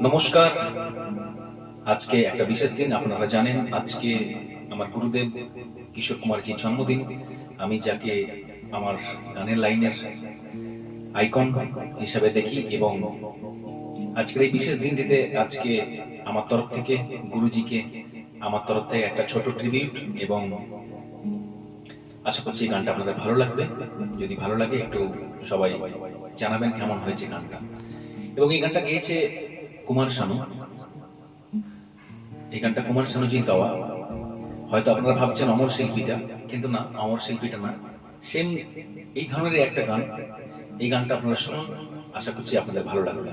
নমস্কার। আজকে একটা বিশেষ দিন। আপনারা জানেন আজকে আমার গুরুদেব কিশোর কুমারজির জন্মদিন। আমি যাকে আমার গানের লাইনের আইকন হিসাবে দেখি, এবং আজকের এই বিশেষ দিনটিতে আজকে আমার তরফ থেকে গুরুজিকে আমার তরফ থেকে একটা ছোট ট্রিবিউট, এবং আশা করছি এই গানটা আপনাদের ভালো লাগবে। যদি ভালো লাগে একটু সবাই জানাবেন কেমন হয়েছে গানটা। এবং এই গানটা গেয়েছে কুমার শানু। এই গানটা কুমার শানুজির গাওয়া। হয়তো আপনারা ভাবছেন অমর শিল্পীটা, কিন্তু না, অমর শিল্পীটা না, সেম এই ধরনের একটা গান। এই গানটা আপনারা শুনুন, আশা করছি আপনাদের ভালো লাগবে।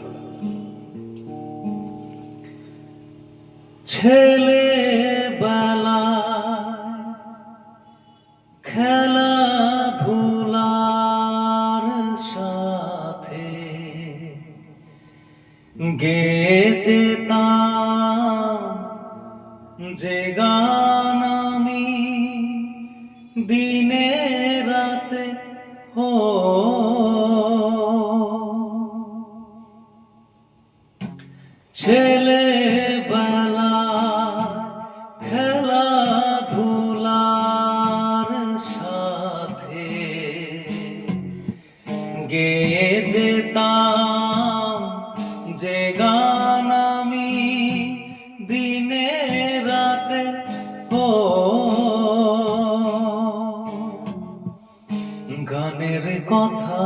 ছেলেবেলা খেলাধুলার সাথে গে যেতাম যে গান আমি দিনে রাতে ছেলেবেলা খেলাধুলার সাথে গেয়ে যেতাম যে গান আমি দিনে রাতে গানের কথা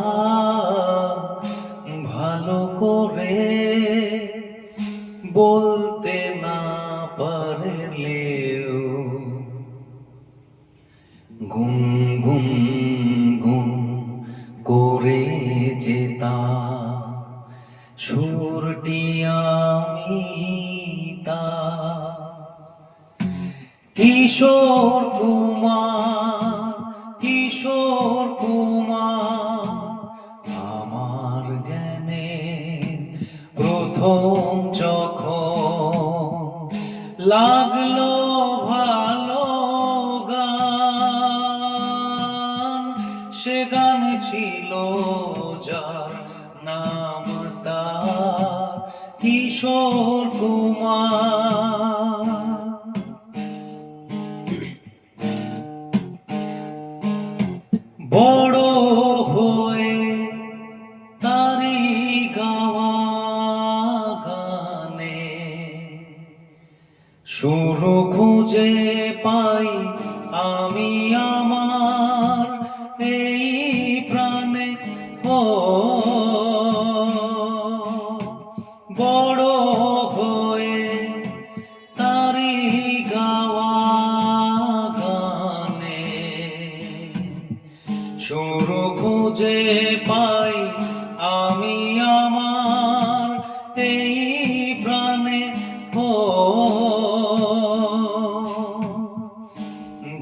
ভালো করে বলতে না পারলেও গুন গুন গুন করে যেতাম সুরটি আমি তা কিশোর কুমার আমার জ্ঞানে প্রথম যখন লাগলো ভালো গান, সে গান ছিল যার নাম তার কিশোর কুমার। বড় হয়ে তারি গাওয়া গানে সুর খুঁজে পাই আমি আমার এই প্রাণে। বড় হয়ে তারি গাওয়া গানে সুর খুঁজে পাই আমি আমার এই প্রাণে।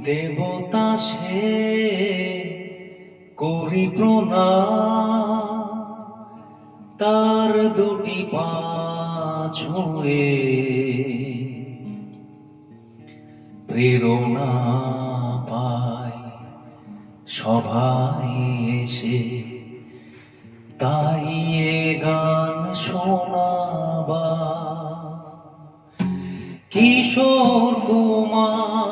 দেবতা সে করি প্রণাম, তার দুটি পা ছুঁয়ে প্রেরণা পাই সভায় এসে, তাই এ গান শোনাবা। কিশোর কুমার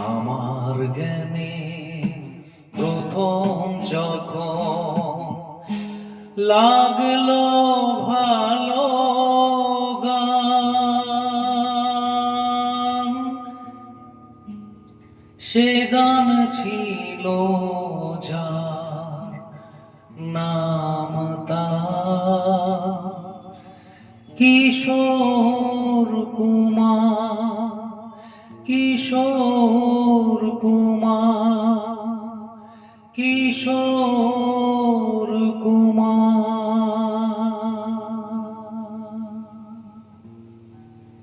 আমার জ্ঞানে প্রথম যখন লাগলো ভালো গান, সে গান ছিল যার নাম তার কিশোর কুমার।